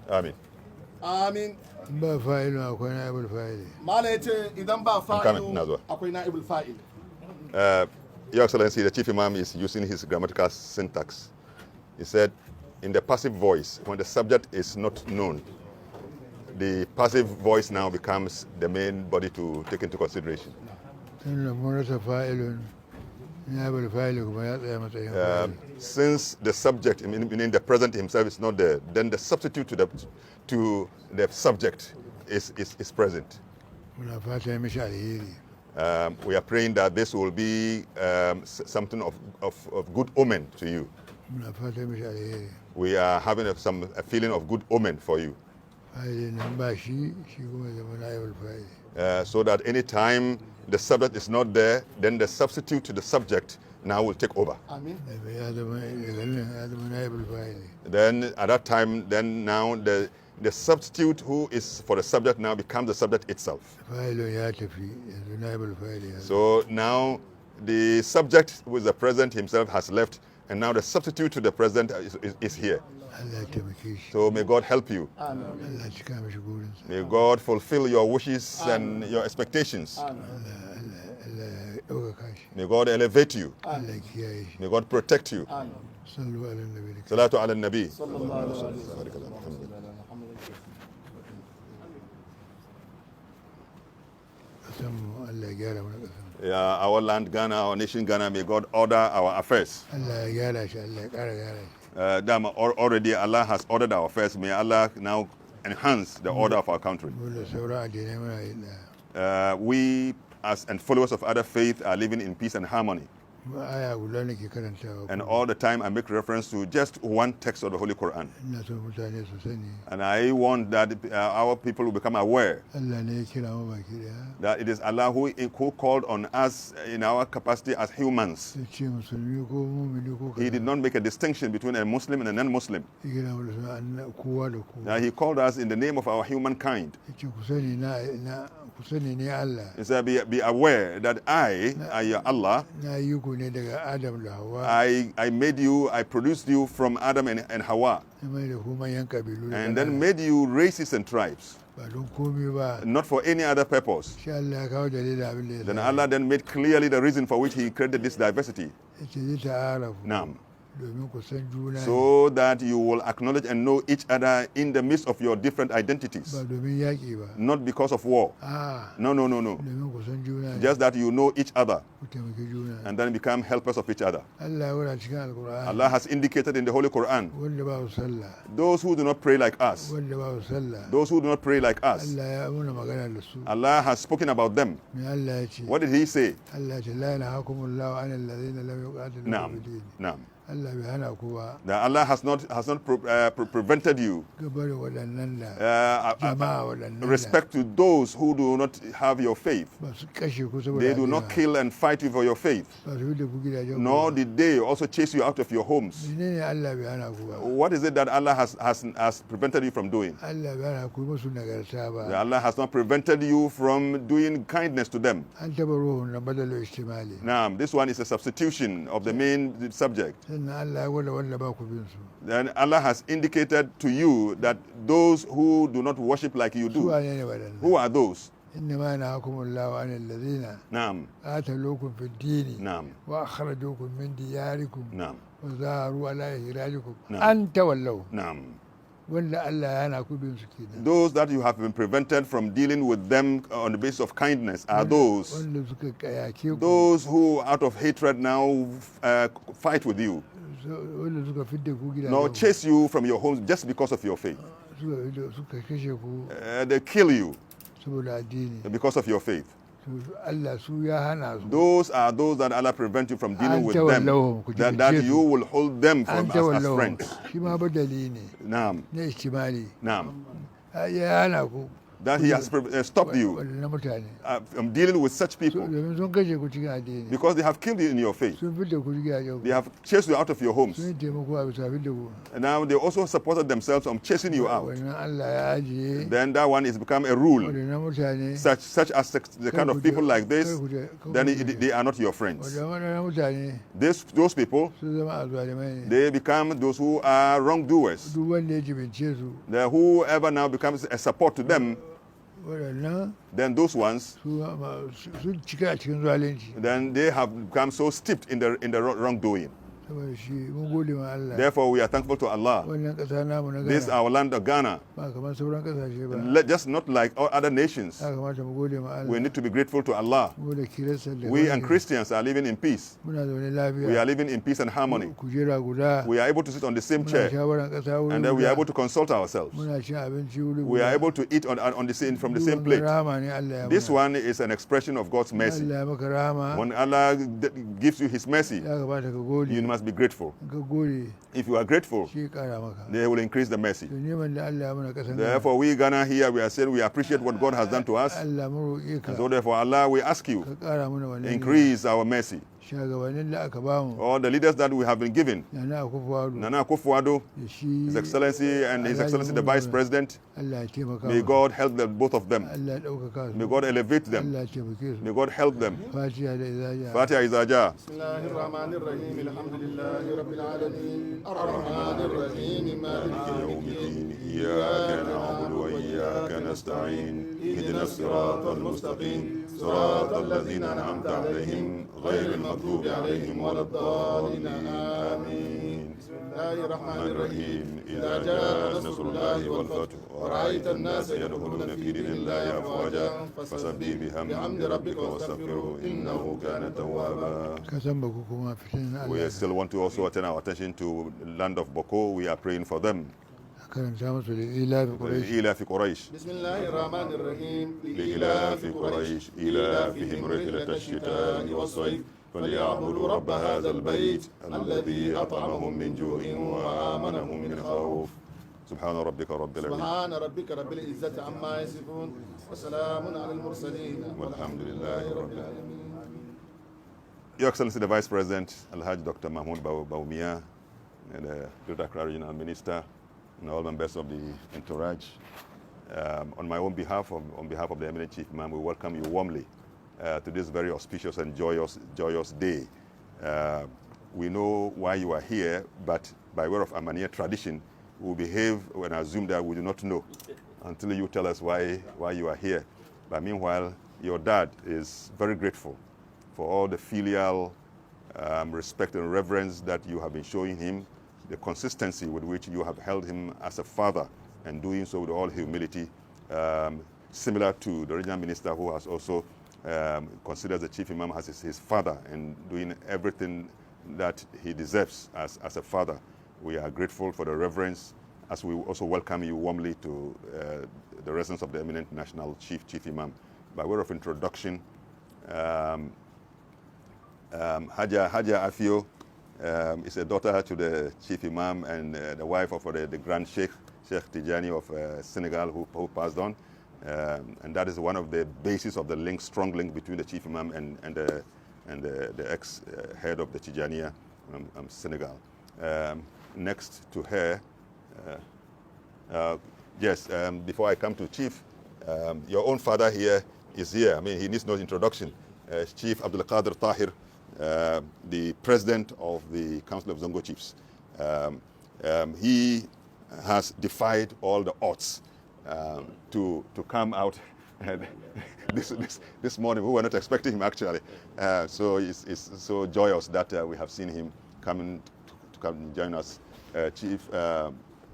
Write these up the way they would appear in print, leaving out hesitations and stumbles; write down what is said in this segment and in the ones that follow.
Ameen. Amin. ba fa'ilu akwai na'ibul fa'ili. Mala ya ce idan ba coming, fa'ilu akwai na'ibul fa'il. Your Excellency, the Chief Imam is using his grammatical syntax. He said, in the passive voice, when the subject is not known, the passive voice now becomes the main body to take into consideration. Tunda mun rasa fa'ilun na'ibul fa'ili kuma ya tsaya matsayin fa'ili. Since the subject, meaning the present himself, is not there, then the substitute to the subject is present. Muna fata ya mishi alheri. We are praying that this will be something of good omen to you. Muna fata ya mishi alheri. We are having a feeling of good omen for you. Fa'ilin nan ba shi kuma ya zama na'ibul fa'ili. So that any time the subject is not there, then the substitute to the subject now will take over. Amin. Ya zama na'ibul fa'ili. Then at that time, then now the substitute who is for the subject now becomes the subject itself. Fa'ilun ya tafi yanzu na'ibul fa'ili. So now the subject who is the present himself has left, and now the substitute to the present is here. Allah ya taimake shi. So may God help you. Amin. Allah ya cika mishi burinsa. May God fulfill your wishes and your expectations. Allah ya ɗaukaka shi. May God elevate you. Allah ya kiyaye shi. May God protect you. Amin. Sallu ala nabi. Salatu ala nabi. Sallallahu alaihi wasallam. Kasanmu Allah ya gyara mana kasan. Yeah, our land Ghana, our nation Ghana, may God order our affairs. Allah ya gyara shi, Allah ya ƙara gyara shi. Already Allah has ordered our affairs. May Allah now enhance the order of our country. Mu da sauran addinai muna yin We, as and followers of other faith, are living in peace and harmony. aya guda nake karantawa. And all the time I make reference to just one text of the Holy Quran. Ina so mutane su sani. And I want that our people will become aware Allah ne ya kira mu baki daya. that it is Allah who called on us in our capacity as humans. Ya ce musulmi ko mumini ko He kaza. did not make a distinction between a Muslim and a non-Muslim. Ya kira mu da suna kowa da kowa. He called us in the name of our humankind. Ya ce ku sani ku sani ne Allah. He said, be aware that I, Allah, Na yi ku ne daga Adam da Hawwa. I made you, I produced you from Adam and Hawa, Ya mai da ku manyan kabilu da and then ƙanana. made you races and tribes, Ba don komai ba. not for any other purpose. Sha Allah ya kawo dalilin abin da ya Then sa. Allah then made clearly the reason for which He created this diversity. Ya ce zai ta'arafu. Naam. Domin ku san juna ne. So that you will acknowledge and know each other in the midst of your different identities, Ba domin yaƙi ba. not because of war. Ah, No. domin ku san juna ne. Just that you know each other Ku taimaki juna. and then become helpers of each other. Allah ya wura cikin Alƙur'ani. Allah has indicated in the Holy Quran, Wanda ba su sallah. those who do not pray like us, Wanda ba su sallah. those who do not pray like us, Allah ya muna magana da su. Allah has spoken about them. Me Allah ya ce. What did He say? Allah ya ce la yanhakumullahu anil ladhina lam yuqatilukum Naam, fid din. naam. Allah bai hana ku ba. That Allah has not prevented you Gabarin waɗannan da jama'a waɗannan da respect to those who do not have your faith. ba su kashe ku saboda They do not addini ba. kill and fight you for your faith, Ba su da ku gidajen ku nor ba. did they also chase you out of your homes. Menene Allah bai hana ku ba? What is it that Allah has prevented you from doing? Allah bai hana ku musu nagarta That ba. Allah has not prevented you from doing kindness to them. An taɓa ruhun na badalo ishtimali. Now, this one is a substitution of the main subject. Sannan Allah ya gwada wanda ba ku bin su. Then Allah has indicated to you that those who do not worship like you Su do, wane ne waɗannan? who are those? إنما ينهاكم الله عن الذين Naam, قاتلوكم في الدين naam, وأخرجوكم من دياركم naam, وظاهروا على إخراجكم نعم. أن تولوا naam. wanda Allah ya hana ku bin su kenan. Those that you have been prevented from dealing with them on the basis of kindness are those Wanda suka kayake ku. those who out of hatred now fight with you, Wanda suka fidda ku gidajen nor ku. chase you from your homes just because of your faith. Suka kashe ku They kill you saboda addini. because of your faith. Allah su ya hana su. Those are those that Allah prevent you from dealing An with them, tawallahum, ku that taimake you su. will hold them An from as tawallahum. friends. Shi ma badali ne Naam, na ishtimali. naam. Ya hana ku. that he has stopped you na mutane from dealing with such people domin sun kashe ku cikin addini because they have killed you in your faith. sun fidda ku gidajen They ku have chased you out of your homes. sun yi taimako a bisa fidda ku And now they also supported themselves on chasing you out. wannan Allah ya ajiye Then that one is become a rule. waɗannan mutane Such as the kind of people like this, then they are not your friends. waɗannan mutane Those people, sun zama azalimai ne they become those who are wrongdoers. duk wanda ya jibince su Whoever now becomes a support to them, waɗannan then those ones, sun cika a cikin zalunci then they have become so steeped in the wrongdoing. saboda shi mun gode ma Allah Therefore, we are thankful to Allah. wannan ƙasa namu na This Ghana our land of Ghana, ba kamar sauran ƙasashe ba just not like all other nations. ya kamata mu gode ma We Allah need to be grateful to Allah. mu da kirista da We and wani Christians are living in peace. muna zaune We are lafiya living in peace and harmony. kujera guda We are able to sit on the same muna chair, shawaran ƙasa wuri and then we are able guda to consult ourselves. muna cin abinci wuri We are guda able to eat on the same from the Duk same wanga plate. rahama ne Allah ya This mana. one is an expression of God's mercy. Allah ya maka rahama When Allah gives you His mercy, ya kamata ka gode you must be grateful. ka gode If you are grateful, shi ya ƙara maka they will increase the mercy. to neman da Allah ya mana ƙasan Ghana. Therefore, we Ghana here, we are saying we appreciate what God has done to us. Allah mun roƙe ka And so therefore, Allah, we ask you, ka ƙara mana wannan increase our mercy. shugabannin da aka bamu All the leaders that we have been given, Nana Akufo-Addo Nana Akufo-Addo, da shi His Excellency and His Excellency the Vice President, Allah ya taimaka may musu. God help them, both of them. Allah ya ɗaukaka May su God elevate them. Allah ya taimake su May God help them. Fatiha da izaja Fatiha Izaja. بسم الله الرحمن الرحيم الحمد لله رب العالمين الرحمن الرحيم مالك يوم الدين إياك نعبد وإياك نستعين اهدنا الصراط المستقيم صراط الذين أنعمت عليهم غير المغضوب عليهم ولا الضالين آمين بسم الله الرحمن الرحمن الرحيم الرحيم إذا جاء نصر الله والفتح ورأيت الناس يدخلون في دين الله أفواجا فسبح بحمد ربك واستغفره إنه كان توابا. ka san ba ku kuma fitin We Allah still want to also turn our attention to land of Boko. We are praying for them. karanta musu da ilafi Quraysh إيلاف قريش بسم الله الرحمن الرحيم لإيلاف قريش إيلافهم رحلة الشتاء والصيف فليعبدوا رب هذا البيت الذي أطعمهم من جوع وآمنهم من خوف. سبحان ربك رب العزة سبحان ربك رب العزة عما يصفون وسلام على المرسلين والحمد لله رب العالمين. Your Excellency the Vice President, Alhaji Dr. Mahamudu Bawumia, and the Greater Accra Regional Minister, and all members of the entourage. On my own behalf, on behalf of the Eminent Chief Imam, we welcome you warmly to this very auspicious and joyous day. We know why you are here, but by way of Amaniya tradition, we will behave and assume that we do not know until you tell us why you are here. But meanwhile, your dad is very grateful for all the filial respect and reverence that you have been showing him, the consistency with which you have held him as a father, and doing so with all humility, similar to the regional minister who has also considers the Chief Imam as his father and doing everything that he deserves as a father. We are grateful for the reverence, as we also welcome you warmly to the residence of the eminent national Chief Imam. By way of introduction, Haja Afio is a daughter to the Chief Imam and the wife of the Grand Sheikh Tijani of Senegal, who passed on. And that is one of the basis of the link, strong link between the Chief Imam and the ex-head of the Tijaniya, Senegal. Next to her, before I come to Chief, your own father here is here. I mean, he needs no introduction. Chief Abdul Qadir Tahir, the president of the Council of Zongo Chiefs. He has defied all the odds to come out this morning. We were not expecting him, actually. So it's so joyous that we have seen him coming to come and join us. Chief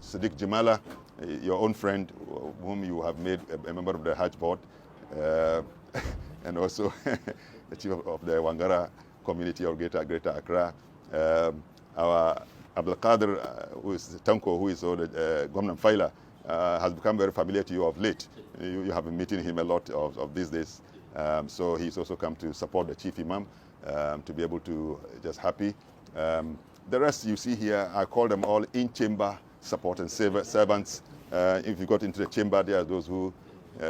Sadiq Jamala, your own friend, whom you have made a member of the Hajj board, and also the chief of the Wangara community of Greater Accra. Our Abdul Qadir, who is Tanko, who is the Gomnam Faila, has become very familiar to you of late. You have been meeting him a lot of these days. So he's also come to support the Chief Imam, to be able to just happy. The rest you see here, I call them all in-chamber support and servants. If you got into the chamber, there are those who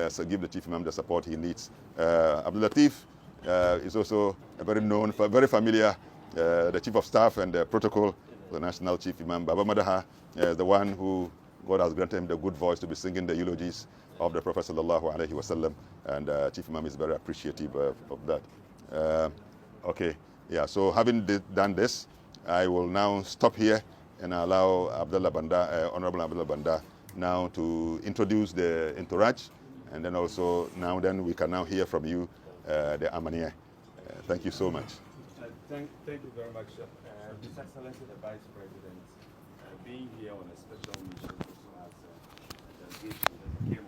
so give the Chief Imam the support he needs. Abdul Latif is also a very known, very familiar, the Chief of Staff and the Protocol, the National Chief Imam. Baba Madaha, the one who God has granted him the good voice to be singing the eulogies of the Prophet Sallallahu Alaihi Wasallam, and Chief Imam is very appreciative of that. Okay, yeah, so having done this, I will now stop here and allow Abdullah Banda, Honorable Abdullah Banda, now to introduce the entourage, and then also then we can now hear from you the Amaniya. Thank you so much. Thank you very much, His Excellency the Vice President, being here on a special mission as delegation.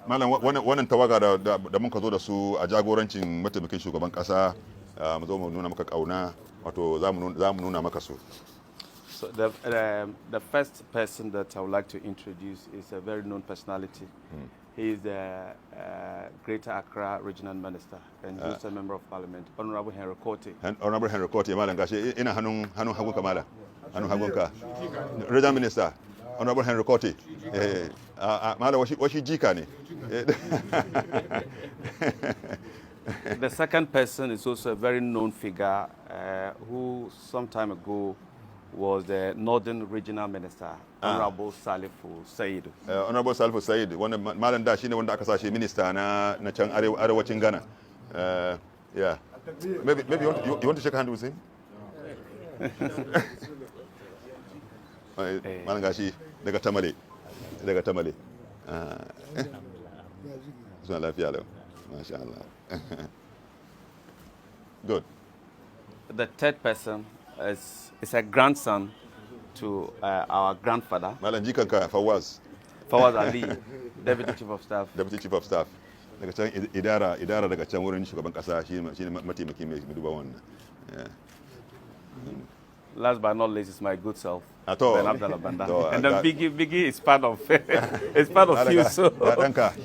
Malam wannan tawaga da muka zo da su a jagorancin mataimakin shugaban kasa mu zo mu nuna maka kauna wato za mu nuna maka su. So the first person that I would like to introduce is a very known personality. He is the Greater Accra Regional Minister and also a Member of Parliament, Honorable Henry Korte. Honorable Henry Korte, Malam gashi ina hannun hagunka Malam. Hannun hagunka. Regional Minister, Honorable Henry Korte. Malam washi jika ne. The second person is also a very known figure who some time ago was the Northern Regional Minister, Honorable Salifu Said. Honorable Salifu Said, wanda malam da shine wanda aka sashi minister na can arewacin Ghana. Yeah. Maybe you want to shake hand with him? Malam gashi daga Tamale. Suna lafiya lau. Masha Allah. Good. The third person is a grandson to our grandfather. Malam jikanka Fawaz. Fawaz Ali, Deputy Chief of Staff. Deputy Chief of Staff. Daga can idara daga can wurin shugaban kasa shine mataimaki mai duba wannan. Last but not least is my good self. At all. Ben Abdullah Banda. And then Biggie is part of you, so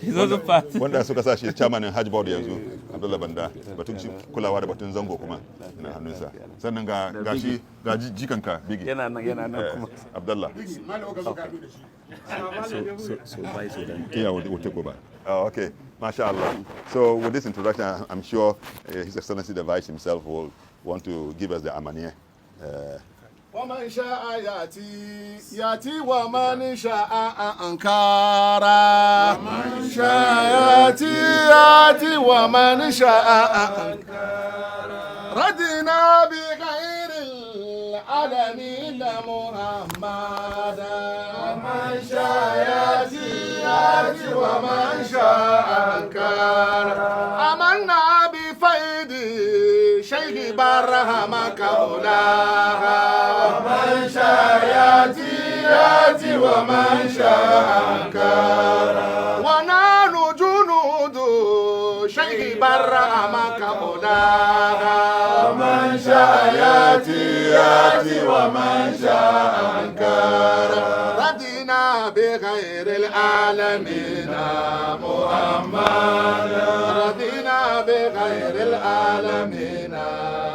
he's also part. Wanda suka sa shi chairman in Hajj Board yanzu, Abdullah Banda, batun kulawa da batun zango kuma na hannunsa. Sannan ga jikanka Biggie. Yana nan kuma. Abdullah. So vice president. Yeah, we'll take over. Oh, okay. MashaAllah. So with this introduction, I'm sure His Excellency the Vice himself will want to give us the Amaniya. ومن شاء ياتي ومن شاء أنكارا ومن شاء ياتي ومن شاء أنكارا ردنا بغير العالمين محمدا ومن شاء ياتي ومن شاء أنكارا آمنا بفيد شيخ برهم كولاها ومن شاء ياتي ومن شاء أنكارا ونحن جنود شيخ برهم كولاها ومن شاء ياتي ومن شاء أنكارا ردنا بغير العالمين محمدا ردنا بغير العالمين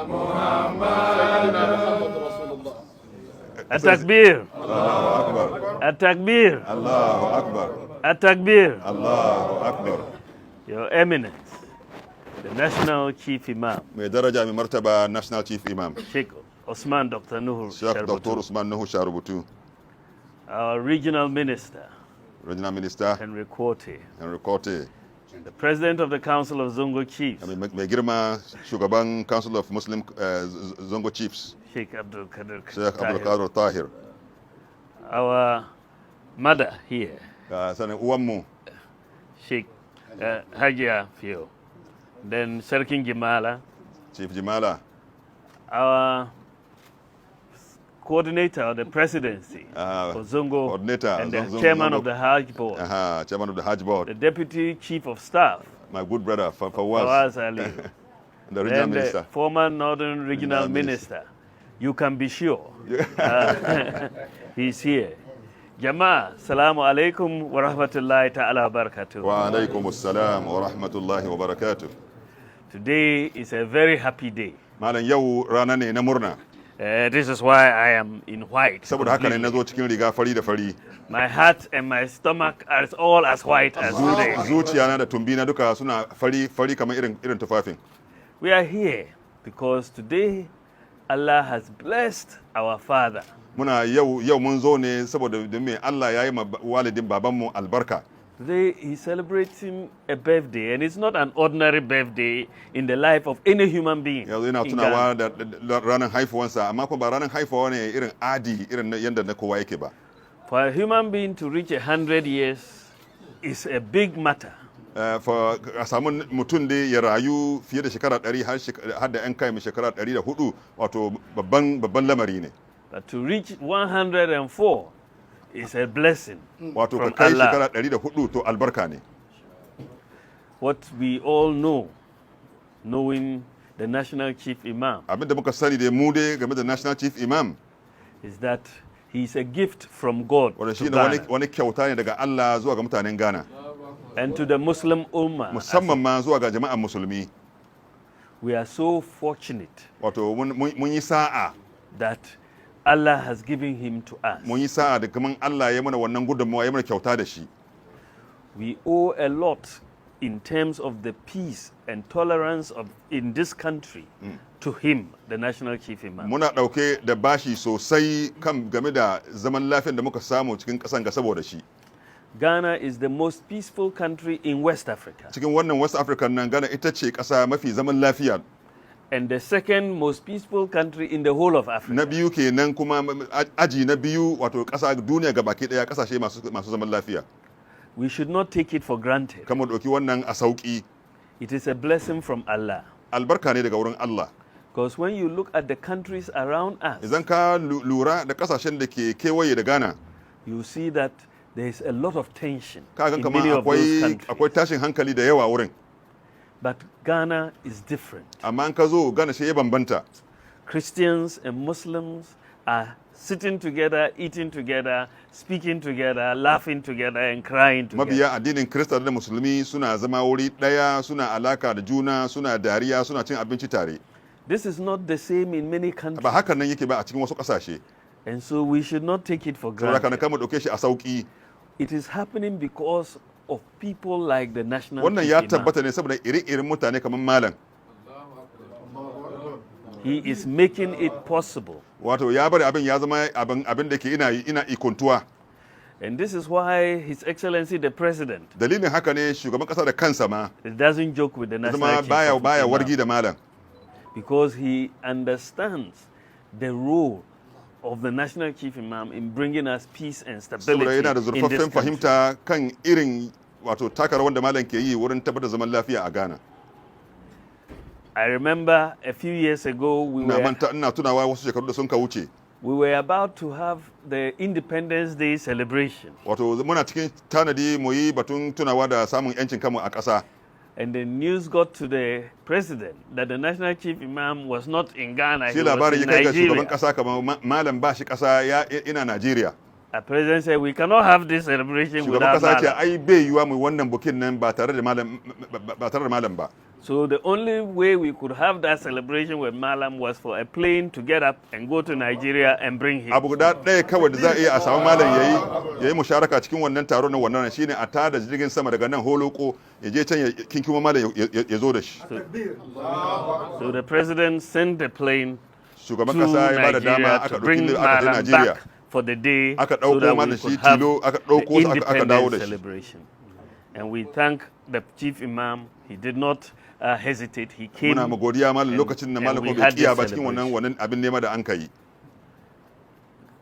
محمد رسول الله. التكبير الله أكبر. التكبير الله أكبر. التكبير. الله أكبر. Your Eminence, the National Chief Imam, Mai daraja mai martaba National Chief Imam, Sheikh Osman Dr. Nuhu Sheikh Dr. Sharbutu, Usman Nuhu Sharubutu, our Regional Minister, Regional Minister Henry Korte, Henry Korte, the President of the Council of Zongo Chiefs, mai girma shugaban Council of Muslim Zongo Chiefs, Sheikh Abdul Qadir Sheikh Abdul Tahir, Qadir Tahir, our mother here, sanin uwanmu Sheikh Hajia Fio, then Sarkin Jimala, Chief Jimala, our coordinator of the presidency for Zongo, coordinator, and the Zongo, chairman of the Hajj Board, chairman of the Hajj Board, the deputy chief of staff, my good brother Fawaz Fawaz, Ali, the regional then minister. the former Northern Regional Minister. You can be sure he's here. Jama'a, salamu alaikum wa rahmatullahi ta'ala wa barakatuh. Wa alaikum assalam wa rahmatullahi wa barakatuh. Today is a very happy day. Malam yau rana ne na murna. This is why I am in white. saboda haka ne completely. nazo cikin riga fari da fari. My heart and my stomach are all as white as today. Zuciya na da tumbi na duka suna fari kamar irin tufafin. We are here because today Allah has blessed our father. Muna yau mun zo ne saboda me Allah ya yi ma walidin babanmu albarka. Today he's celebrating a birthday, and it's not an ordinary birthday in the life of any human being. Yanzu ina in tunawa Ghana. da ranar haifuwansa, amma kuma ba ranar haifuwa ne irin adi irin yadda na kowa yake ba. For a human being to reach 100 years is a big matter. For a samu mutum da ya rayu fiye da shekara 100 har da 'yan kai mai shekara 104 wato babban lamari ne. But to reach 104 is a blessing Wato ka from kai Allah. shekara 104 to albarka ne. What we all know, knowing the National Chief Imam, Abin da muka sani da mu dai game da National Chief Imam, is that he is a gift from God wanda to shi ne Ghana wani kyauta ne daga Allah zuwa ga mutanen Ghana, and to the Muslim Ummah. musamman ma zuwa ga jama'an musulmi. We are so fortunate Wato mun yi sa'a, that Allah has given him to us. mun yi sa'a da kaman Allah ya mana wannan gudunmawa, ya mana kyauta da shi. We owe a lot in terms of the peace and tolerance in this country to him, the National Chief Imam. Muna ɗauke da bashi sosai kan game da zaman lafiyan da muka samu cikin ƙasan ga saboda shi. Ghana is the most peaceful country in West Africa Cikin wannan West Africa nan Ghana ita ce ƙasa mafi zaman lafiya. and the second most peaceful country in the whole of Africa. Na biyu kenan kuma aji na biyu wato ƙasa duniya ga baki ɗaya ƙasashe masu zaman lafiya. We should not take it for granted. Kamar ɗauki wannan a sauƙi. It is a blessing from Allah. Albarka ne daga wurin Allah. Because when you look at the countries around us, Idan ka lura da ƙasashen da ke kewaye da Ghana, you see that there is a lot of tension ka gan in kamar many of those akwai countries. tashin hankali da yawa wurin. But Ghana is different. Amma in ka zo Ghana shi ya bambanta. Christians and Muslims are sitting together, eating together, speaking together, laughing together, and crying together. Mabiya addinin Kirista da Musulmi suna zama wuri ɗaya, suna alaka da juna, suna dariya, suna cin abinci tare. This is not the same in many countries. Ba hakan nan yake ba a cikin wasu ƙasashe. And so we should not take it for Saboda kana granted. kama ɗauke shi a sauƙi. It is happening because of people like the National Wannan Chief ya Imam. tabbata ne saboda iri-irin mutane kamar malam. He is making it possible. Wato ya bari abin ya zama abin da ke ina ikontuwa. And this is why His Excellency the President Dalilin haka ne shugaban ƙasa da kansa ma doesn't joke with the National zama Chief baya Imam, wargi da malam. because he understands the role of the National Chief Imam in bringing us peace and stability Saboda yana da in this zurfaffen country. fahimta kan irin wato takar wanda malam ke yi wurin tabbatar zaman lafiya a Ghana. I remember a few years ago Ina tunawa wasu shekaru da sun ka wuce. we were about to have the Independence Day celebration, Wato muna cikin tanadi mu yi batun tunawa da samun 'yancin kanmu a ƙasa. and the news got to the president that the National Chief Imam was not in Ghana, Shi he was labarin in ya kai ga shugaban Nigeria. ƙasa kamar malam ba shi ƙasa ina Najeriya. The president said, we cannot have this celebration Shugaban without ƙasa ce Malam. ai bai yiwa mu wannan bukin nan ba tare da malam ba. So the only way we could have that celebration with Malam was for a plane to get up and go to Nigeria and bring him. Abu guda ɗaya kawai da za a iya a samu malam yayi musharaka cikin wannan taro na wannan shine a tada jirgin sama daga nan holoko ya je can ya kinkimo malam ya zo da shi. So the president sent the plane Shugaban to ƙasa ya bada dama Nigeria aka to bring ɗauki aka je Malam Najeriya. back for the day Aka so ɗauko that we Malam shi could have tilo, aka the ɗauko su aka dawo da independence shi. celebration. And we thank the chief imam. He did not hesitate. He came. Muna godiya malam and- lokacin da and malam we ko bai had this kiya ba cikin celebration. wannan abin nema da an kai.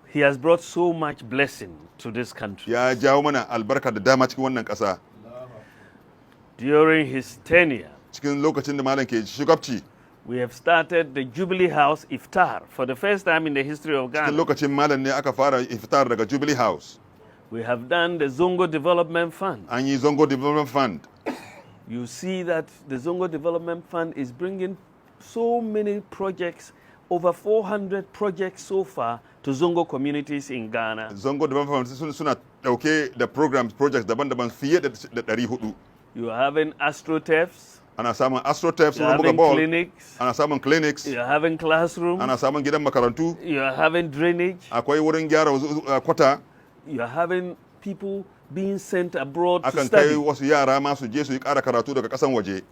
He has brought so much blessing to this country. Ya jawo mana albarka da dama cikin wannan ƙasa. During his tenure, Cikin lokacin da malam ke shugabci, we have started the Jubilee House Iftar for the first time in the history of cikin Ghana. lokacin malam ne aka fara iftar daga Jubilee House. We have done the Zongo Development Fund. An yi Zongo Development Fund. You see that the Zongo Development Fund is bringing so many projects, over 400 projects so far, to Zongo communities in Ghana. Zongo Development Fund suna ɗauke da programs, projects daban-daban fiye da 400. You are having astroturfs, ana samun astroturfs you're wurin buga having ball, clinics, ana samun clinics, you're having classrooms, ana samun gidan makarantu, you're having drainage, akwai wurin gyara kwata, you're having people being sent abroad to akan kai study. wasu yara ma su je su yi ƙara karatu daga ƙasan waje.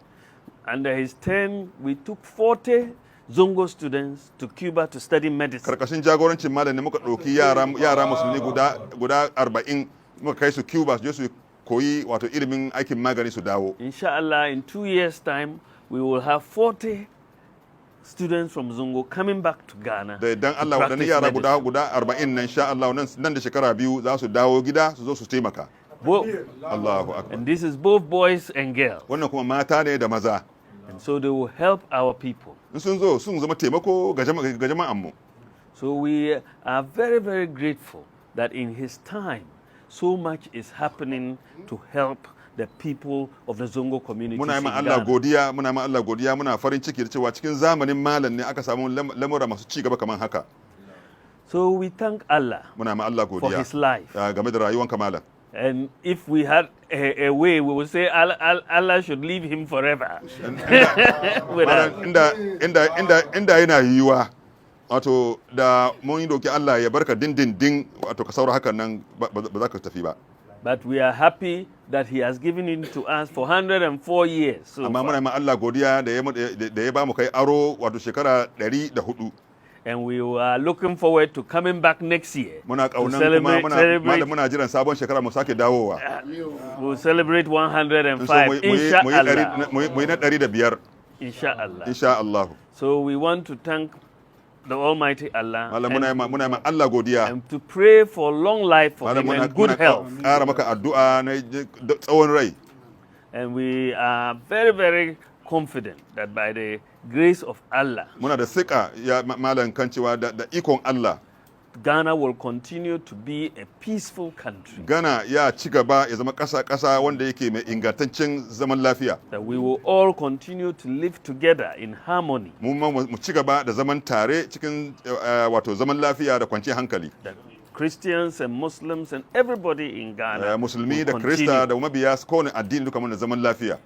Under his term, we took 40 Zongo students to Cuba to study medicine. Karkashin jagorancin malam ne muka ɗauki yara musulmi guda 40 muka kai su Cuba su je su koyi wato ilimin aikin magani su dawo. Inshallah, in 2 years' time, we will have 40 students from Zongo coming back to Ghana. Da idan to Allah waɗannan practice yara medicine. guda 40 nan insha Allah nan da shekara biyu za su dawo gida su zo su taimaka. Allahu Akbar. And this is both boys and girls. Wannan kuma mata ne da maza. And so they will help our people. In sun zo sun zama taimako ga jama'an mu. So we are very, very grateful that in his time, so much is happening to help the people of the Zongo community. Muna ma Allah godiya, muna farin ciki da cewa cikin zamanin malam ne aka samu lamura masu ci gaba kamar haka. So we thank Allah Muna ma Allah for godiya his life. game da rayuwanka malam. And if we had a way, we would say Allah should leave him forever. With us. Inda yana yiwuwa wato da mun yi doki Allah ya barka dindindin wato ka saura hakan nan ba za ka tafi ba. But we are happy that he has given it to us for 104 years. So Amma far. muna ma Allah godiya da ya ba mu kai aro wato shekara 104. And we are looking forward to coming back next year. Muna to kaunan celebrate, kuma celebrate. muna jiran sabon shekara mu sake dawowa. We'll celebrate So 105, inshallah. mu yi na 105 Inshallah. insha Allah. So we want to thank the Almighty Allah Malam and, muna ma Allah godiya. and to pray for long life for Malam him and good health. ƙara maka addu'a na tsawon rai. And we are very, very confident that by the grace of Allah, Muna da sika ya malam kan cewa da ikon Allah Ghana will continue to be a peaceful country. Ghana ya ci gaba ya zama ƙasa wanda yake mai ingantaccen zaman lafiya. That we will all continue to live together in harmony. Mu ci gaba da zaman tare cikin wato zaman lafiya da kwanciyar hankali. That Christians and Muslims and everybody in Ghana Musulmi will da continue. Krista da mabiya kowane addini duka mun da zaman lafiya.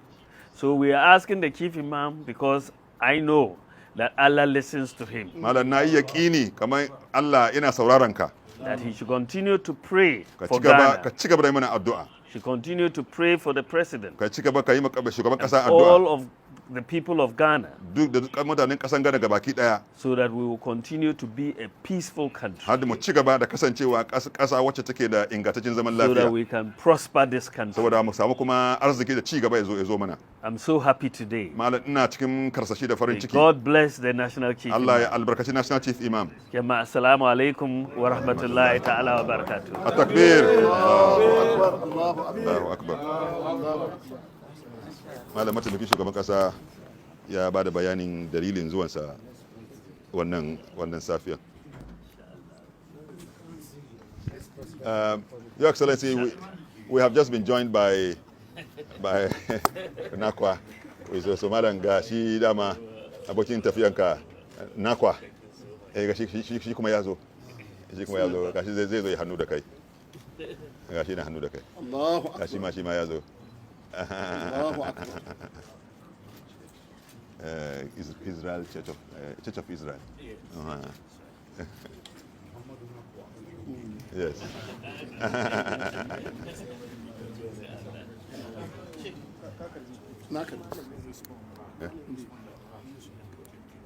So we are asking the Chief Imam, because I know that Allah listens to him, Malam na yi yaƙini kamar Allah yana sauraron ka. that he should continue to pray Ka for ci gaba Ghana, da yi mana addu'a. should continue to pray for the president, Ka ci gaba ka yi ma shugaban ƙasa all addu'a. of the people of Ghana, Duk da mutanen ƙasan Ghana gabaki ɗaya. so that we will continue to be a peaceful country, Har da mu ci gaba da kasancewa ƙasa wacce take da ingantaccen zaman so that lafiya. we can prosper this country. Saboda mu samu kuma arziki da ci gaba ya zo mana. I'm so happy today. Malam ina cikin karsashi da farin May ciki. God bless the National Chief Allah ya Imam. albarkaci National Chief Imam. Jama'a, assalamu alaikum wa rahmatullahi ta'ala wa barakatuh. At-takbir. Allahu Akbar. Allahu Akbar. Malam mataimakin shugaban kasa ya ba da bayanin dalilin zuwansa wannan safiya. Your Excellency, we have just been joined by Nakwa. So Malam ga shi dama abokin tafiyanka Nakwa. Ga shi kuma ya zo. Ga shi zai zo ya hannu da kai. Ga shi na hannu da kai. Allahu Akbar. Ga shi ma ya zo. Allahu Akbar. Israel Church of Israel. Yes. Naka.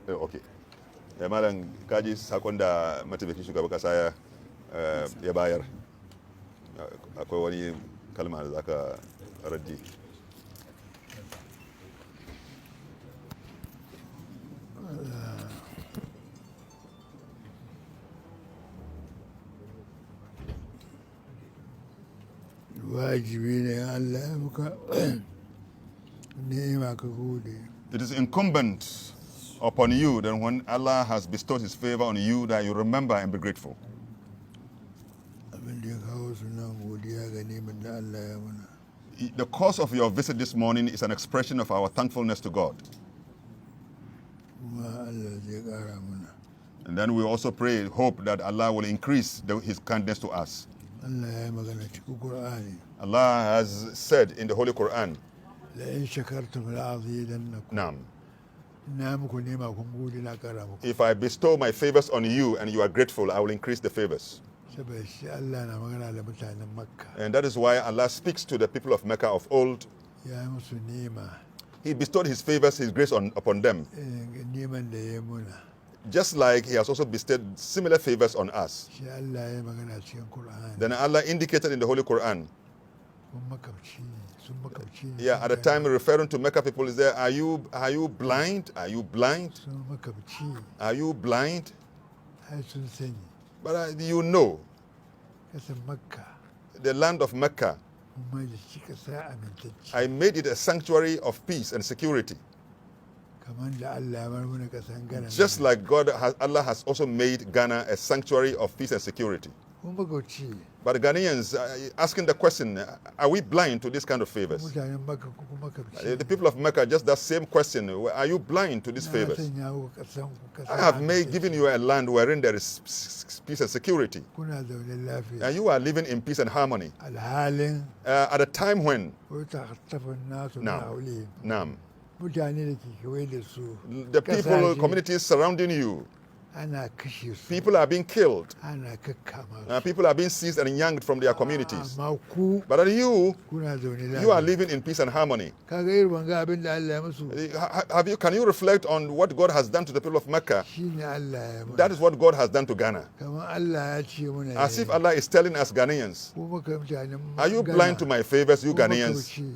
Okay. Malam kaji sakon da mataimakin shugaban kasa ya bayar. Akwai wani kalma da zaka raddi. wajibi ne Allah ya muka ni'ima ka gode. It is incumbent upon you that when Allah has bestowed his favor on you that you remember and be grateful. Abin da ya kawo sunan godiya ga neman da Allah ya mana. The cause of your visit this morning is an expression of our thankfulness to God. Kuma Allah zai ƙara mana. And then we also pray, hope that Allah will increase his kindness to us. Allah ya yi magana cikin Qur'ani. Allah has said in the Holy Quran, لئن شكرتم لأزيدنكم Naam. na muku nema kun gode na kara muku If I bestow my favors on you and you are grateful, I will increase the favors. saboda shi Allah na magana da mutanen Makka And that is why Allah speaks to the people of Mecca of old. ya yi musu nema He bestowed his favors, his grace upon them, neman da ya muna just like he has also bestowed similar favors on us. shi Allah ya magana cikin Qur'ani Then Allah indicated in the Holy Quran, kun makabci ne sun makabci ne yeah, at the time referring to Mecca people, is there, are you blind? Are you blind? sun makabci Are you blind? ai sun sani But you know, kasan Makka the land of Mecca, kuma da shi kasa amintacci I made it a sanctuary of peace and security. kamar da Allah ya bar mana kasan Ghana Just like Allah has also made Ghana a sanctuary of peace and security. kun makabci But Ghanaians asking the question, are we blind to this kind of favors? mutanen Makka ku kuma makabci The people of Mecca, just that same question, are you blind to these na favors? sanya ku kasan ku kasa I have amintacci. given you a land wherein there is peace and security. kuna zaune lafiya And you are living in peace and harmony. alhalin At a time when, wata hattafin nasu Now. na haule Nam, mutane da ke kewaye da su the people, Kasashe. communities surrounding you, ana kashe su people are being killed. ana kakkama su People are being seized and yanked from their communities. amma ku But that you kuna zaune are lafiya living in peace and harmony. kaga irin banga abin da Allah ya musu Can you reflect on what God has done to the people of Mecca? shine Allah ya That musu is what God has done to Ghana. kamar Allah ya ce muna As if Allah is telling us Ghanaians, ko muka mutanen are you Ghana, blind to my favors, you ko muka Ghanaians? wuce,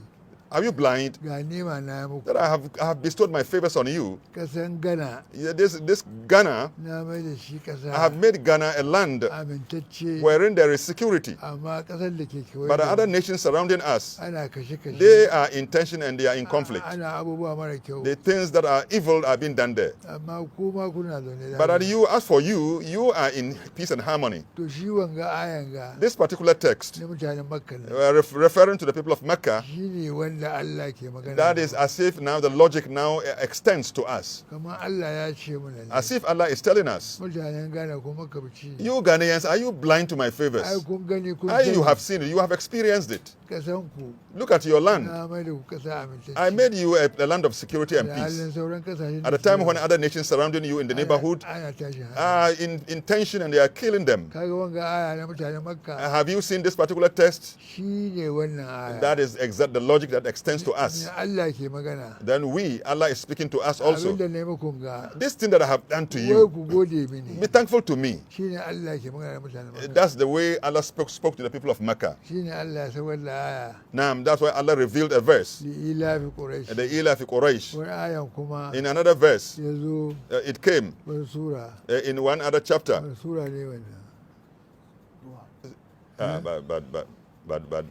Are you blind ga nema na muku that I have bestowed my favors on you? kasan Ghana Yeah, this Ghana, na mai da shi kasa I have made Ghana a land amintacce wherein there is security. amma kasar da ke kewaye But the da other mu, nations surrounding us, ana kashe-kashe they are in tension and they are in conflict. ana abubuwa mara kyau The things that are evil are being done there. amma kuma kuna zaune But lafiya as for you, you are in peace and harmony. to shi wanga ayan ga This particular text, na mutanen Makka ne referring to the people of Mecca, shi ne wanda Allah ke magana that is as if now the logic now extends to us. kamar Allah ya ce mana ne As if Allah is telling us, mutanen Ghana ko makabci you Ghanaians, are you blind to my ai favors? kun gani kun You sani, have seen it, you have experienced it. kasan ku Look at your land. na mai da ku kasa amintacce I made you a land of security and da peace. halin sauran kasashen At a time when other nations surrounding you in the neighborhood ana tashin hankali are in tension and they are killing them. kaga wanga aya na mutanen Makka Have you seen this particular text? shi ne wannan aya That is the logic that extends to us. ne Allah ke magana Then Allah is speaking to us also. abinda ne muku ga This thing that I have done to wai you, ku gode mini be thankful to me. shi ne Allah ke magana da mutanen Makka That's the way Allah spoke to the people of Mecca. shi ne Allah ya sabar da aya Now, that's why Allah revealed a verse. li ilafi quraish The Ila fi Quraysh. wani ayan kuma In another verse, ya zo it came wani sura in one other chapter. wani sura ne wannan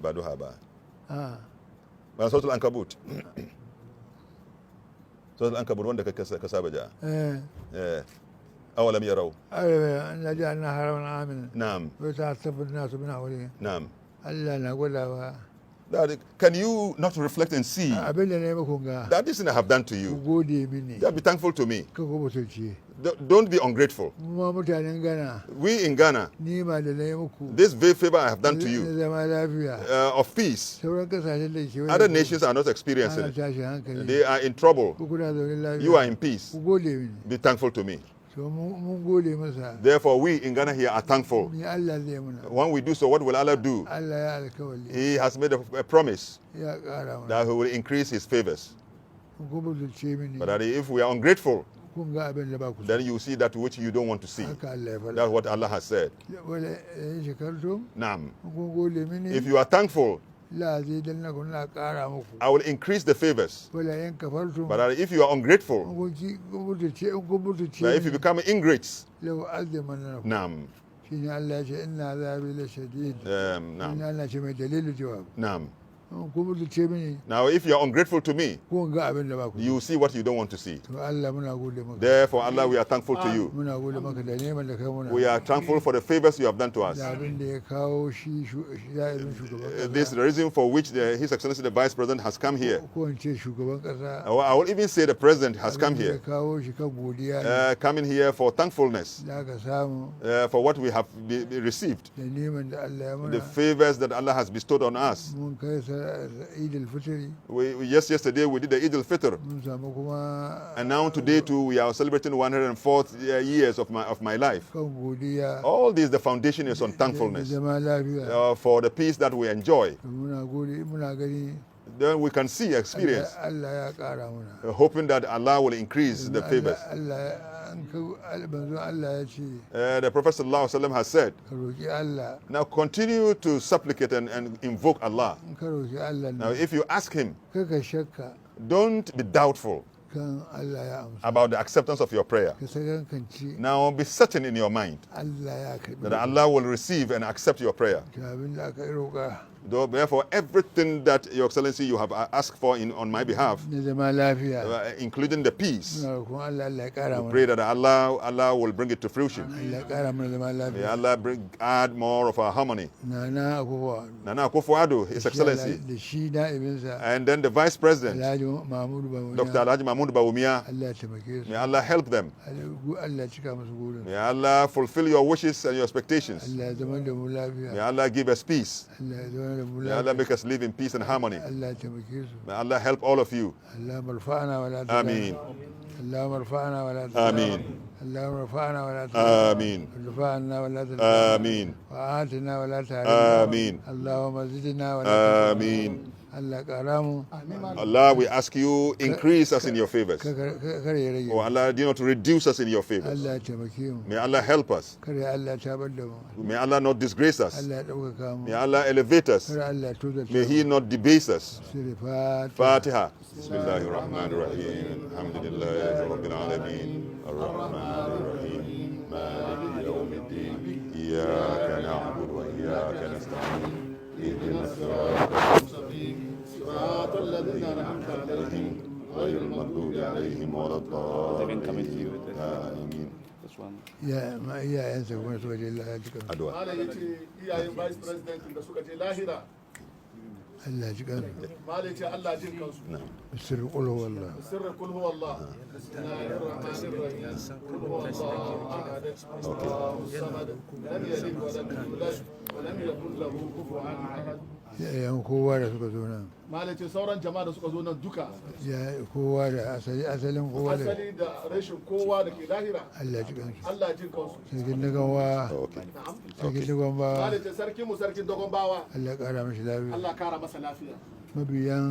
Baduha ba. ah Suratul Ankabut. Suratul Ankabut wanda ka saba ja. أولم يروا أن جعلنا حرما آمنا نعم ويتعصف الناس من حولهم نعم. Allah na gwadawa Can you not reflect and see abin da na yi muku ga that this thing I have done to ku you? gode mini Just be thankful to me. ka ku butulci Don't be ungrateful. mu ma mutanen Ghana We in Ghana, nima da na yi muku this favor I have done to na you zama lafiya of peace, sauran kasashen da ke other nations are not experiencing ana it. tashin hankali They are in trouble. ku kuna zaune You are lafiya in peace. ku gode mini Be thankful to me. so mun gode masa Therefore, we in Ghana here are thankful. ni Allah zai muna When we do so, what will Allah do? Allah ya alkawali He has made a promise ya kara mana that He will increase His favors. ku butulce mini But that if we are ungrateful, kun ga abin da ba ku so. then you see that which you don't want to see. haka Allah ya faɗa That's what Allah has said. wala shekartum Naam. kun gode mini If you are thankful, la zai danna kun na kara muku I will increase the favors. wala yan kafartum But that if you are ungrateful, kun butulce that if you become ingrates, lau aziman na naam, shi ne Allah ya ce ina zabi la shadid naam, ina Allah ce mai dalilin jawab naam. kun butulce mini Now, if you are ungrateful to me, kun ga abin da ba ku so. you see what you don't want to see. to Allah muna gode maka Therefore, Allah, we are thankful to you. muna gode maka da neman da kai muna We are thankful for the favors you have done to us. da abin da ya kawo shi zaɓin shugaban This is kasa the reason for which His Excellency the Vice President has come here. ko in ce shugaban kasa I will even say the President has come abin da ya here, kawo shi kan godiya ne coming here for thankfulness da aka samu for what we have received, da neman da Allah ya the muna favors that Allah has bestowed on us. mun kai Eid al-Fitr. Yesterday we did the Eid al-Fitr. Mun samu kuma And now today too we are celebrating 104th years of my life. kan godiya All this, the foundation is on da thankfulness zama lafiya. for the peace that we enjoy. Muna gani Then we can see, experience, Allah ya ƙara muna. hoping that Allah will increase the favors. Allah ya ce The Prophet ﷺ has said, ka roƙi Allah. now continue to supplicate and invoke Allah. In ka roƙi Allah Now ne if you ask him, kaka shakka don't be doubtful kan Allah ya amsa. about the acceptance of your prayer. Ka sakankanci Now be certain in your mind Allah ya karɓi. that Allah will receive and accept your prayer. To abin da aka roƙa Therefore, everything that Your Excellency you have asked for on my behalf, na zama lafiya. including the peace, Muna roƙon Allah ya ƙara pray mana. that Allah will bring it to fruition. Allah ya ƙara mana zama May lafiya. Allah add more of our harmony. Nana abubuwa. Nana Akufo-Addo, His Excellency, Da shi na'ibinsa and then the Vice President, Alhaji Mahamudu Bawumia. Dr. Alhaji Mahamudu Bawumia. Allah ya taimake su. May Allah help them. Allah ya cika musu burin. May Allah fulfill your wishes and your expectations. Allah ya zama da mu lafiya. May Allah give us peace. Allah ya zama da mu May Allah lafiya. make us live in peace and harmony. Allah ya taimake su. May Allah help all of you. اللهم ارفعنا ولا تدعنا. Ameen. اللهم ارفعنا ولا تدعنا. Ameen. اللهم ارفعنا ولا تدعنا. Ameen. ارفعنا ولا تدعنا. Ameen. وآتنا ولا تحرمنا. Ameen. اللهم زدنا ولا تنقصنا. Ameen. Allah karamu. Allah, we ask you, increase us in your favors. Kar ya rage. Oh Allah, do not reduce us in your favors. Allah ya taimake mu. May Allah help us. Kar ya Allah tabar da mu. May Allah not disgrace us. Allah ya ɗaukaka mu. May Allah elevate us. Kar Allah ya tozarta May mu. He not debase us. Sirri Fatiha. Fatiha. Bismillahir Rahmanir Rahim. Alhamdulillahi Rabbil Alamin. Ar-Rahmanir Rahim. Maliki Yawmiddin. Iyyaka na'budu wa iyyaka nasta'in. اهدنا الصراط المستقيم صراط الذين أنعمت عليهم غير المغضوب عليهم ولا Even coming to you الضالين. with this, آمين. this one. Ya ma iyayensa kuma su waje Allah ya cika. Addu'a. Malam ya ce iyayen vice president da suka je lahira. Allah ya cika. Malam ya ce Allah jin kansu. Sirri qul huwallah. سر قل هو الله بسم الله الرحمن الرحيم قل هو الله احد الله الصمد لم يلد ولم يولد ولم يكن له كفوا احد. Yayan kowa da suka zo nan. Malam ce sauran jama'a da suka zo nan duka Ya kowa da asalin kowa da asali da rashin kowa da ke lahira Allah ya cika su. Allah jin kansu. Sarkin Nagawa, Okay. sarkin Dogon Bawa, Malam ce sarkin mu sarkin dogon bawa Allah ya ƙara mashi lafiya. Allah kara masa lafiya. Mabiyan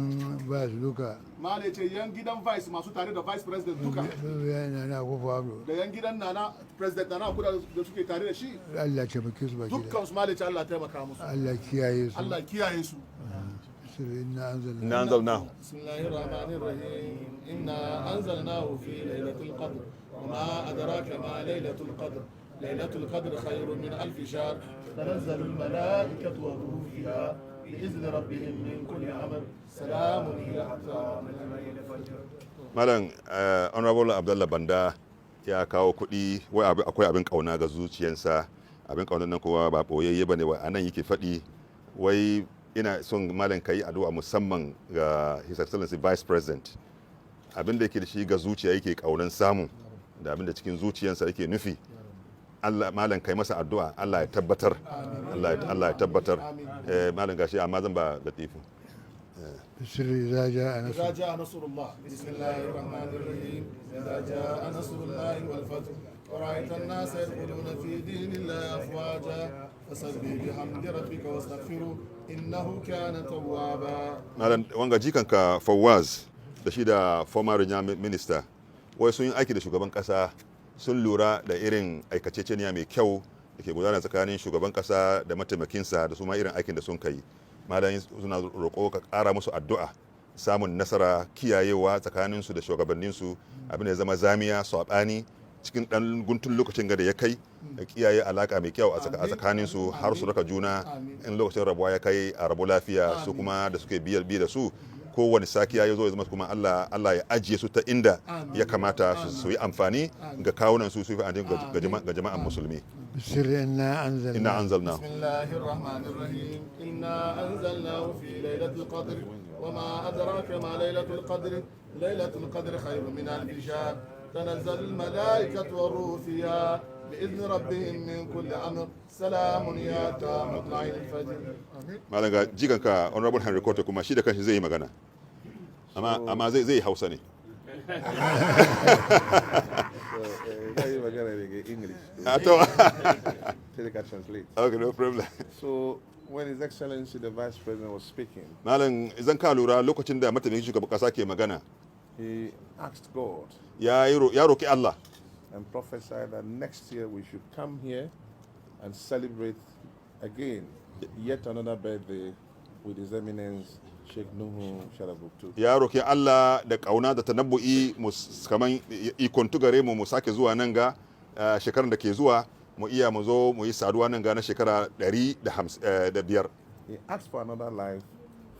ba su duka, Malam ce yan gidan vice masu tare da vice president duka mabiyan na kofa abu. da yan gidan nana president nana kuda da suke tare da shi Allah ya taimake su baki da. dukkan su Malam ce Allah taimaka musu Allah ya kiyaye su. Allah kiyaye su. Sirri inna anzalna. ننزل now. بسم الله الرحمن الرحيم إنا أنزلناه في ليلة القدر وما أدراك ما ليلة القدر ليلة القدر خير من ألف شهر تنزل الملائكة والروح فيها بإذن ربهم من كل أمر سلام هي حتى مطلع الفجر. Malam Honorable Abdullah Banda ya kawo kuɗi wai akwai abin kauna ga zuciyarsa, abin kaunan nan kowa ba boyayye bane wai anan yake faɗi wai ina son malam kai addu'a musamman ga His Excellency Vice President, abin da yake da shi ga zuciya yake kaunan samu da abin da cikin zuciyarsa yake nufi. Allah malam kai masa addu'a Allah ya tabbatar, Allah ya tabbatar. Malam gashi amma zan ba Latifu. Sirri إذا جاء نصر. إذا جاء نصر الله بسم الله الرحمن الرحيم إذا جاء نصر الله والفتح ورأيت الناس يدخلون في دين الله أفواجا فسبح بحمد ربك واستغفره إنه كان توابا. Malam wanga jikanka Fawaz da shi da former regional minister wai sun yi aiki da shugaban kasa, sun lura da irin aikaceceniya mai kyau da ke gudana tsakanin shugaban kasa da mataimakinsa da su ma irin aikin da sun kai. Malam suna roƙo ka ƙara musu addu'a samun nasara kiyayewa tsakaninsu da shugabanninsu, abin da ya zama zamiya saɓani cikin ɗan guntun lokacin da ya kai da kiyaye alaka mai kyau a tsakaninsu har su raka juna in lokacin rabuwa ya kai a rabu lafiya. Su kuma da suke bi da su kowane sakiya ya zo ya zama kuma Allah ya ajiye su ta inda ya kamata su yi amfani ga kawunan su yi amfani ga jama'an musulmi. Sirri inna anzalna. بسم الله الرحمن الرحيم إنا أنزلناه في ليلة القدر وما أدراك ما ليلة القدر ليلة القدر خير من ألف شهر تنزل الملائكة والروح فيها بإذن ربهم من كل أمر سلام يا مطلع الفجر. malam ga jikanka honorable Henry Koto kuma shi da kanshi zai yi magana amma zai Hausa ne. English. Translate. Okay, no problem. So when His Excellency the Vice President was speaking, malam idan ka lura lokacin da mataimakin shugaban kasa ke magana, he asked God ya roki Allah and prophesied that next year we should come here and celebrate again yet another birthday with His Eminence Sheikh Nuhu Sharabuktu. ya roki Allah da kauna da tanabbu'i kaman ikon tugare mu sake zuwa nan ga shekarar da ke zuwa mu iya mu zo mu yi saduwa nan ga na shekara 105. He asked for another life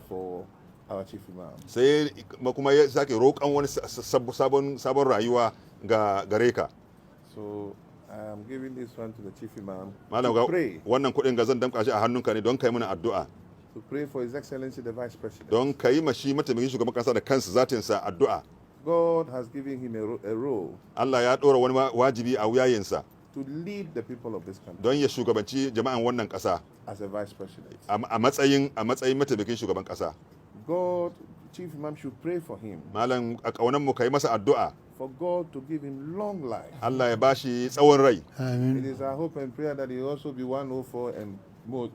for our Chief Imam. sai kuma ya sake roƙan wani sabon rayuwa ga gare ka. So I am giving this one to the Chief Imam malam to ga pray. wannan kuɗin ga zan damƙa shi a hannunka ne don kai mana addu'a, To pray for His Excellency the Vice President. don kai mashi mataimakin shugaban kasa da kansa zatinsa addu'a. God has given him a role Allah ya ɗora wani wajibi a wuyayensa to lead the people of this country don ya shugabanci jama'an wannan ƙasa as a Vice President. a matsayin mataimakin shugaban ƙasa. God, Chief Imam should pray for him, malam a ƙaunan mu kai masa addu'a for God to give him long life. Allah ya bashi tsawon rai. It is our hope and prayer that he also be 104 and more.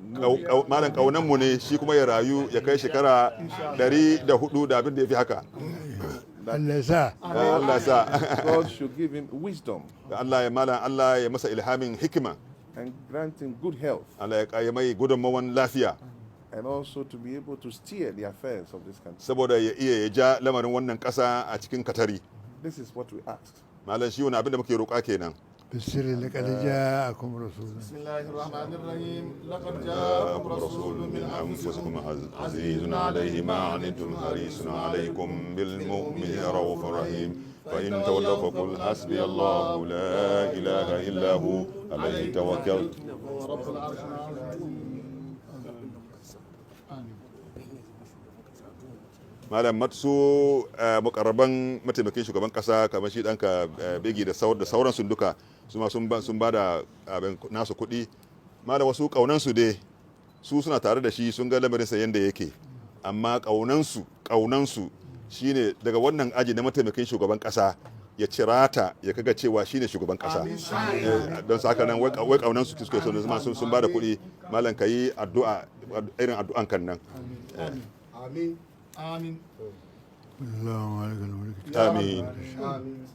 Malam ƙaunan mu ne shi kuma ya rayu ya kai shekara 104 da abin da ya fi haka. Allah sa. Allah sa. God should give him wisdom Allah ya masa ilhamin hikima. and grant him good health, Allah ya mai gudunmawan lafiya and also to be able to steer the affairs of this country. saboda ya iya ya ja lamarin wannan ƙasa a cikin katari. This is what we asked. Malam shi wani abin da muke roƙa kenan. بالسر لقد جاءكم رسول بسم الله الرحمن الرحيم لقد جاءكم رسول من أنفسكم عزيز عليه ما عنتم حريص عليكم بالمؤمنين رؤوف رحيم فإن تولوا فقل حسبي الله لا إله إلا هو عليه توكلت. رب العرش العظيم. malam matsu mukarraban mataimakin shugaban kasa kamar shi danka begi da sauran sun duka su ma sun ba da nasu kuɗi. malam wasu kaunansu dai su suna tare da shi sun ga lamarin sa yanda yake, amma kaunansu shine daga wannan aji na mataimakin shugaban kasa ya cirata ya kaga cewa shine shugaban kasa. don su haka nan wai kaunansu suke so sun ba da kuɗi. malam kayi addu'a irin addu'an kan nan. آمين آمين اللهم مالك الملك آمين آمين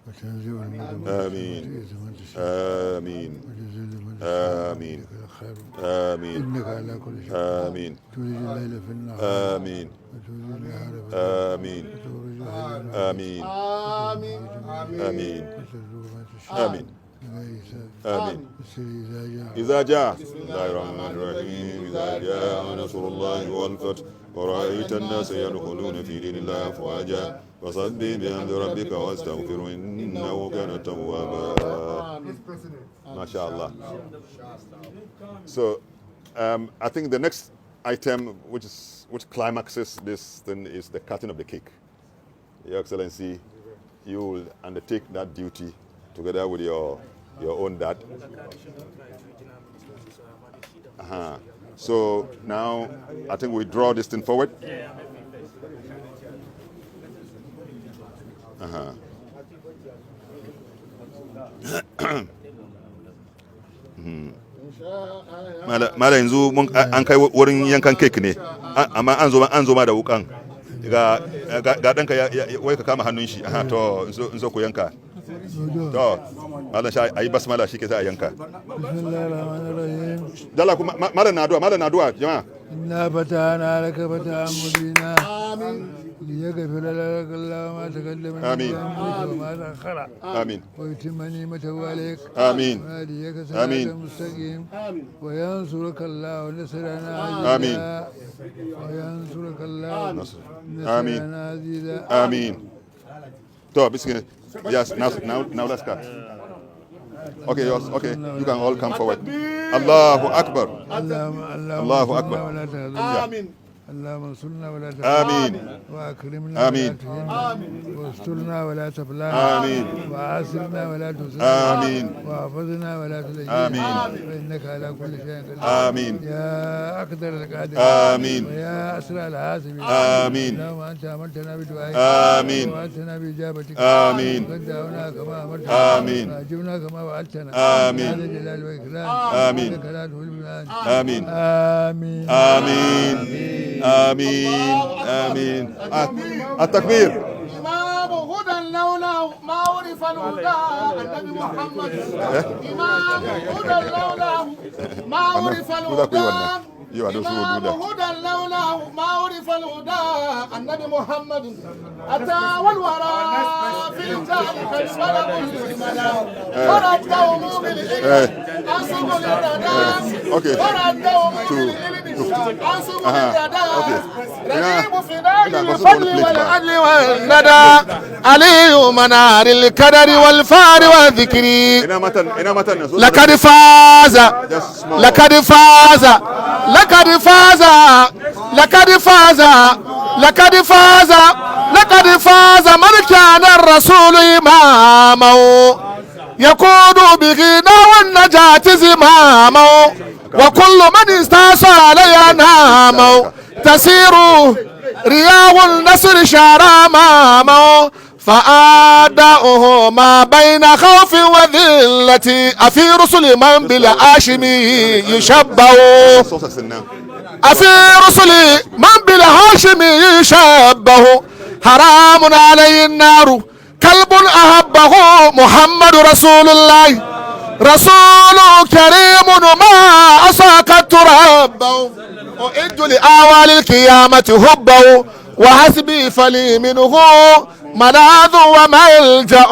وتنزع الملك آمين وتعز من تشاء آمين وتذل من تشاء آمين بيدك الخير آمين إنك على كل شيء آمين تولج الليل في النهار آمين وتولج النهار في الليل آمين وتخرج الحي من آمين آمين آمين وترزق من تشاء آمين بغير حساب آمين. بالسر إذا جاء إذا جاء بسم الله الرحمن الرحيم إذا جاء نصر الله والفتح ورأيت الناس يدخلون في دين الله أفواجا فسبح بحمد ربك واستغفره إنه كان توابا. ما شاء الله. So I think the next item which climaxes this thing is the cutting of the cake. Your Excellency, you will undertake that duty together with your own dad. So now I think we draw this thing forward. Mala yanzu an kai wurin yankan cake ne, amma an zo ma da wukan ga ɗanka wai ka kama hannun shi. To in zo ku yanka. To malam sha ayi basmala shi ke za a yanka. bismillahirrahmanirrahim Dala kuma malam na addu'a jama'a. inna fatahna laka fatahan mubina آمين ليغفر لك الله ما تقدم من آمين. ذنبك وما تأخر آمين ويتم نعمته عليك آمين ويهديك آمين. صراطا مستقيم آمين وينصرك الله نصرا آمين. عزيزا وينصرك الله آمين. نصرا عزيزا آمين. So, biscuit. Yes, now let's cut. Okay, yes, okay. You can all come forward. Allahu Akbar. اللهم الله أكبر. ولا تهزم آمين اللهم انصرنا ولا تهنا آمين واكرمنا آمين. ولا تهنا واسترنا ولا تبلانا آمين وعاسرنا ولا تسرنا آمين واحفظنا ولا تلجنا آمين. فانك على كل شيء قدير. آمين يا اقدر القادر آمين ويا اسرع الحاسبين. آمين اللهم انت امرتنا بدعائك آمين واتنا باجابتك. آمين وقد دعونا كما امرتنا آمين واجبنا كما وعدتنا. آمين. هذا الجلال والاكرام. آمين. انك لا تخلف الميعاد. آمين آمين. آمين آمين آمين. التكبير. إمام هدى لولاه ما عرف الهدى النبي محمد. إمام هدى لولاه ما عرف الهدى. إمام هدى لولاه ما عرف الهدى النبي محمد. أتى والورى في ذلك البلد الملا فردوا بالعلم أصبوا للردى فردوا بالعلم أصبوا للردى رهيب في نادي الفضل والعدل والندى علي منار الكدر والفار والذكر. لقد فاز لقد فاز لقد فاز لقد فاز لقد فاز لقد فاز من كان الرسول إمامه يقود بغنى والنجاة زمامه وكل من استعصى علي نامه تسير رياء النصر شار امامه فأداؤه ما بين خوف وذلة أفي رسل من بالهاشمي يشبه أفي رسل من بالهاشمي يشبه حرام عليه النار كلب أحبه محمد رسول الله رسول كريم ما أساق تربه أعد لآوال القيامة هبه وحسبي فلي منه ملاذ وملجأ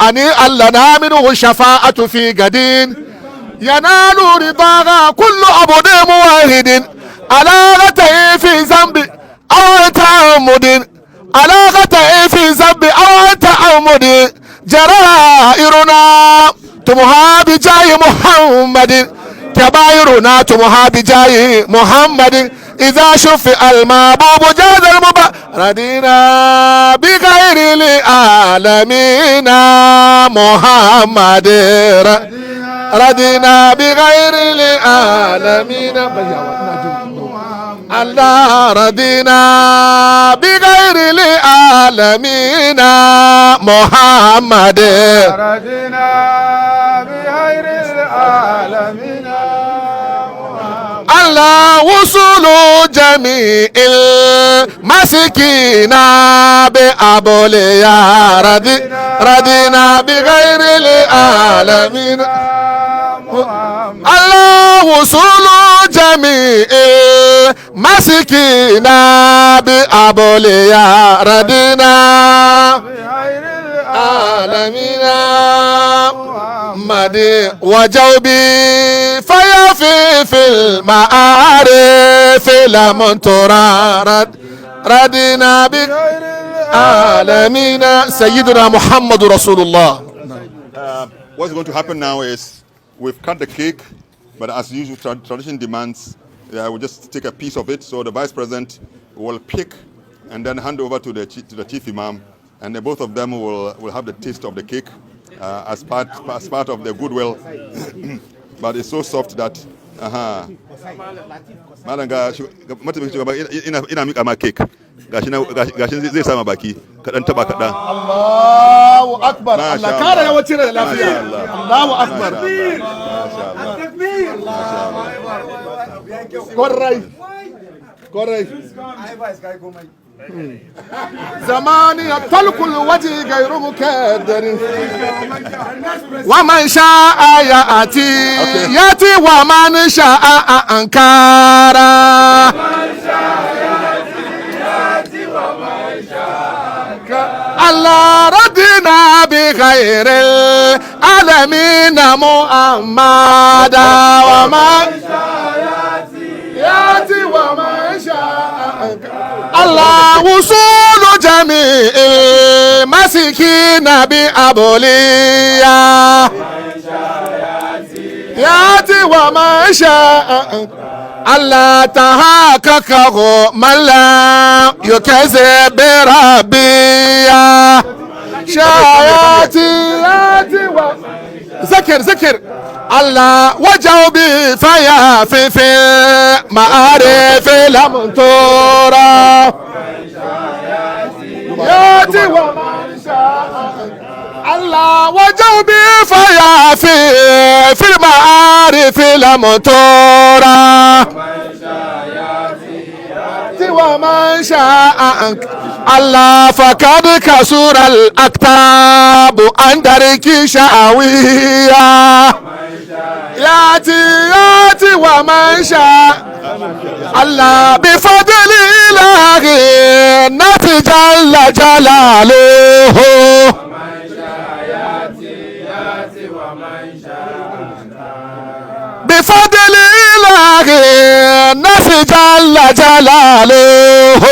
أني لنا منه شفاعة في قدين ينال رضاها كل عبد موحد على غته في ذنب أو تعمد على غته في ذنب أو تعمد جرائرنا تمها بجاه محمد كبائرنا تمها بجاه محمد إذا شفع المحبوب جاز المبا ردينا بغير العالمين محمد ردينا بغير العالمين الله ردينا بغير العالمين محمد ردينا بغير العالمين الله وصول جميع المسكين بأبوليا ردينا بغير العالمين الله وصول جميع المسكين بأبوليا ردينا بغير العالمين مدي وجوبي في المعارف لم ترى ردنا بغير العالمين سيدنا محمد رسول الله. What's going to happen now is we've cut the cake, but as usual, tradition demands, we'll just take a piece of it. So the vice president will pick and then hand over to the chief imam, and both of them will have the taste of the cake as part of the goodwill. But it's so soft that malam ga mataimakin shugaba ina mika ma cake gashi zai sama baki kadan taba kadan. Allahu akbar. Allah kare yawa cire da lafiya. Allahu akbar. Correct. زماني يطلق الوجه غير مكدر ومن شاء يأتي ومن شاء أنكارا الله ردنا بغير العالمين محمدا ومن شاء يأتي ومن شاء الله وصول جميع المسكين بأبوليا ياتي ومن شاء الله تحققه من لا يكذب بربيا ياتي ذكر الله وجهه بفيا في معارف لم ترى ياتي ومن شاء الله وجهه بفيا في المعارف لم ترى ومن شاء الله فقد كسر الأكتاب عن درك شاوية ياتي ومن شاء الله بفضل الله النفي جل جلاله بفضل الله النفي جل جلاله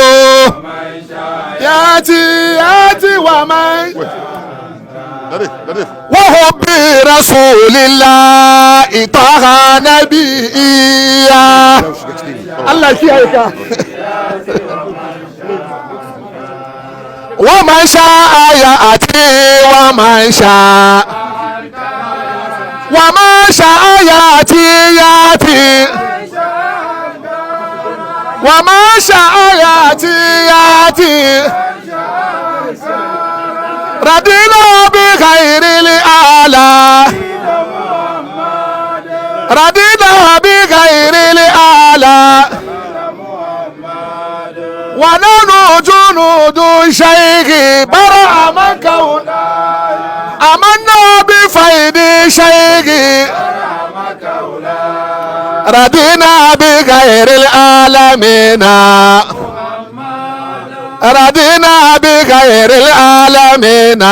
ياتي ومن وهو برسول الله طه نبيا الله يحييك ومن شاء ياتي ومن شاء ياتي وما شاء ياتي ردينا بغير الآلة ونحن جنود شيخ برأ من كون آمنا بفيد شيخ ردينا بغير العالمين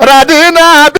ردينا